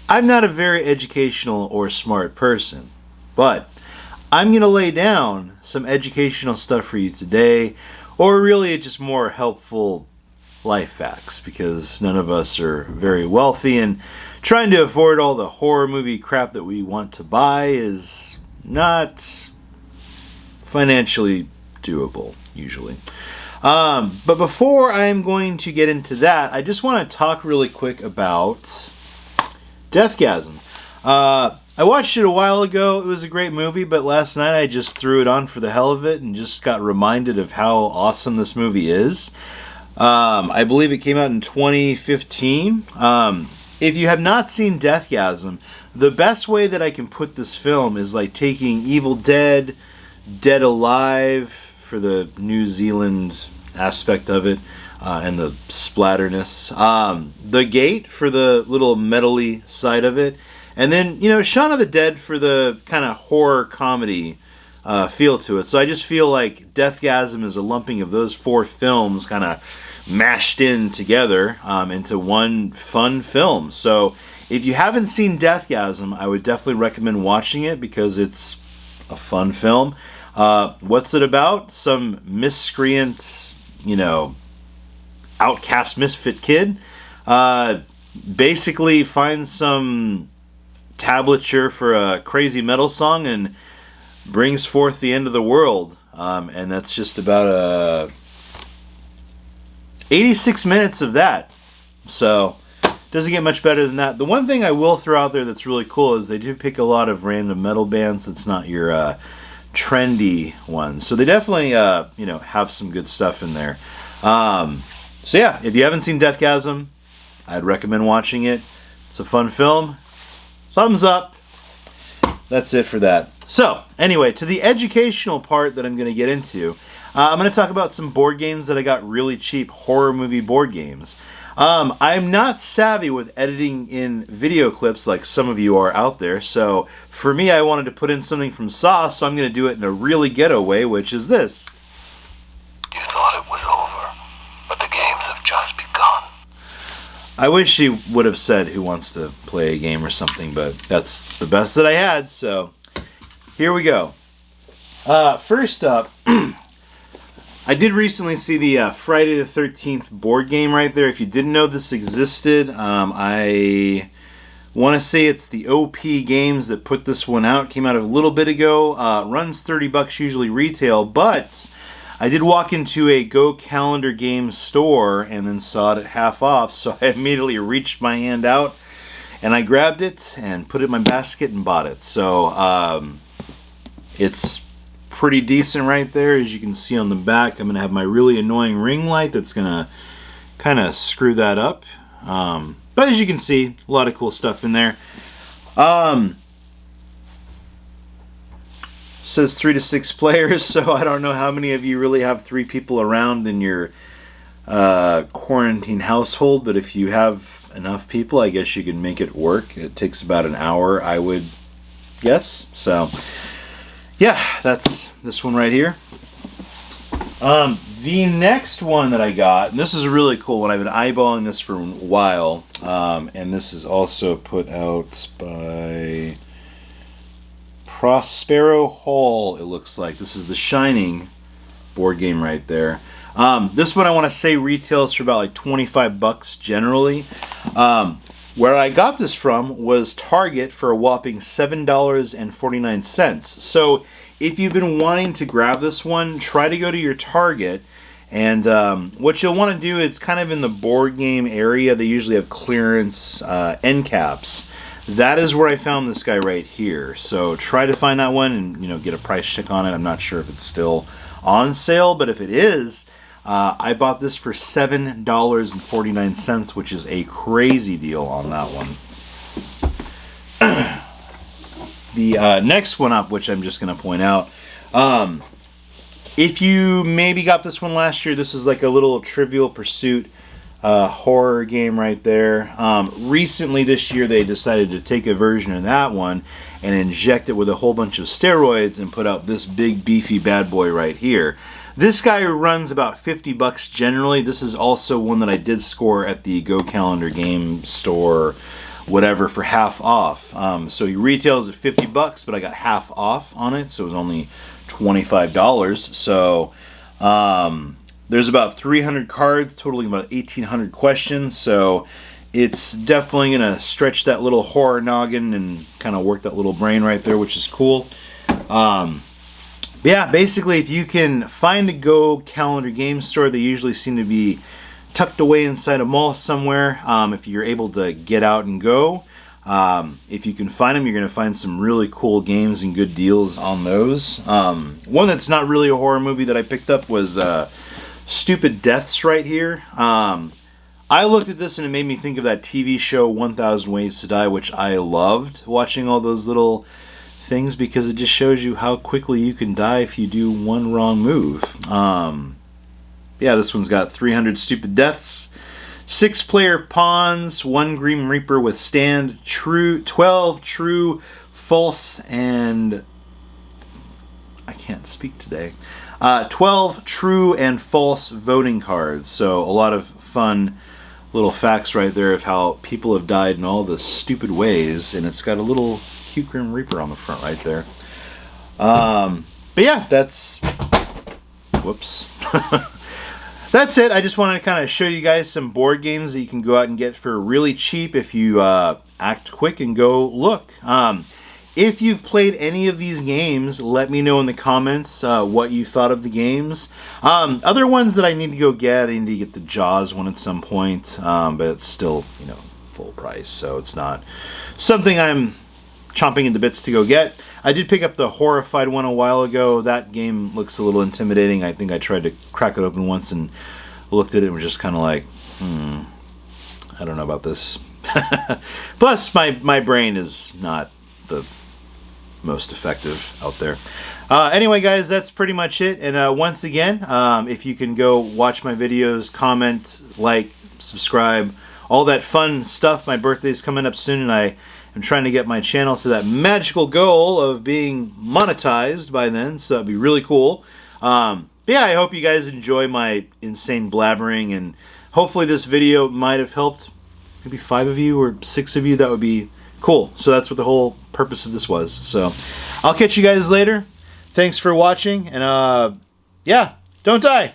I'm not a very educational or smart person, but I'm going to lay down some educational stuff for you today, or really just more helpful life facts, because none of us are very wealthy, and trying to afford all the horror movie crap that we want to buy is not financially doable, usually. But before I'm going to get into that, I just want to talk really quick about Deathgasm. I watched it a while ago. It was a great movie, but last night I just threw it on for the hell of it and just got reminded of how awesome this movie is. I believe it came out in 2015. If you have not seen Deathgasm, the best way that I can put this film is like taking Evil Dead, Dead Alive for the New Zealand aspect of it, and the splatterness. The Gate for the little metally side of it. And then, Shaun of the Dead for the kind of horror comedy feel to it. So I just feel like Deathgasm is a lumping of those four films kind of mashed in together into one fun film. So if you haven't seen Deathgasm, I would definitely recommend watching it because it's a fun film. What's it about? Some miscreant, outcast misfit kid basically finds some tablature for a crazy metal song and brings forth the end of the world. And that's just about 86 minutes of that. So, doesn't get much better than that. The one thing I will throw out there that's really cool is they do pick a lot of random metal bands that's not your trendy ones. So they definitely, have some good stuff in there. So yeah, if you haven't seen Deathgasm, I'd recommend watching it. It's a fun film. Thumbs up. That's it for that. So, anyway, to the educational part that I'm going to get into, I'm going to talk about some board games that I got really cheap, horror movie board games. I'm not savvy with editing in video clips like some of you are out there, so for me, I wanted to put in something from Sauce, so I'm going to do it in a really ghetto way, which is this. You thought it was over, but the games have just begun. I wish he would have said who wants to play a game or something, but that's the best that I had, so here we go. First up, I did recently see the Friday the 13th board game right there. If you didn't know this existed, I want to say it's the OP Games that put this one out. Came out a little bit ago. Runs $30 usually retail, but I did walk into a Go Calendar Games store and then saw it at half off, so I immediately reached my hand out and I grabbed it and put it in my basket and bought it. So it's pretty decent right there. As you can see on the back, I'm going to have my really annoying ring light that's going to kind of screw that up. But as you can see, a lot of cool stuff in there. Says 3 to 6 players, so I don't know how many of you really have 3 people around in your quarantine household, but if you have enough people, I guess you can make it work. It takes about an hour, I would guess. So yeah, that's this one right here. The next one that I got, and this is a really cool one. I've been eyeballing this for a while, and this is also put out by Prospero Hall, it looks like. This is the Shining board game right there. This one I want to say retails for about like $25 generally. Where I got this from was Target for a whopping $7.49. So if you've been wanting to grab this one, try to go to your Target. And what you'll want to do is kind of in the board game area, they usually have clearance end caps. That is where I found this guy right here. So try to find that one and get a price check on it. I'm not sure if it's still on sale, but if it is, I bought this for $7.49, which is a crazy deal on that one. The next one up, which I'm just going to point out, if you maybe got this one last year, this is like a little Trivial Pursuit horror game right there. Recently this year they decided to take a version of that one and inject it with a whole bunch of steroids and put out this big beefy bad boy right here. This guy runs about $50 generally. This is also one that I did score at the Go Calendar Game Store whatever for half off. So he retails at $50, but I got half off on it, so it was only $25. So there's about 300 cards, totaling about 1,800 questions. So it's definitely gonna stretch that little horror noggin and kind of work that little brain right there, which is cool. Yeah, basically, if you can find a Go Calendar game store, they usually seem to be tucked away inside a mall somewhere. If you're able to get out and go, if you can find them, you're going to find some really cool games and good deals on those. One that's not really a horror movie that I picked up was Stupid Deaths right here. I looked at this and it made me think of that TV show 1000 Ways to Die, which I loved, watching all those little things, because it just shows you how quickly you can die if you do one wrong move. Yeah, this one's got 300 stupid deaths, 6-player pawns, 1 Grim Reaper with stand, 12 true, false, and I can't speak today. 12 true and false voting cards. So a lot of fun little facts right there of how people have died in all the stupid ways, and it's got a little cute Grim Reaper on the front right there. But yeah, that's whoops. That's it. I just wanted to kind of show you guys some board games that you can go out and get for really cheap if you act quick and go look. If you've played any of these games, let me know in the comments what you thought of the games. Other ones that I need to go get, I need to get the Jaws one at some point, but it's still, you know, full price, so it's not something I'm chomping into bits to go get. I did pick up the Horrified one a while ago. That game looks a little intimidating. I think I tried to crack it open once and looked at it and was just kind of like, I don't know about this. Plus, my brain is not the most effective out there. Anyway, guys, that's pretty much it. And once again, if you can go watch my videos, comment, like, subscribe, all that fun stuff. My birthday's coming up soon, and I am trying to get my channel to that magical goal of being monetized by then, so that'd be really cool. But yeah, I hope you guys enjoy my insane blabbering, and hopefully this video might have helped maybe 5 of you or 6 of you. That would be cool. So that's what the whole purpose of this was. So I'll catch you guys later. Thanks for watching, and yeah, don't die.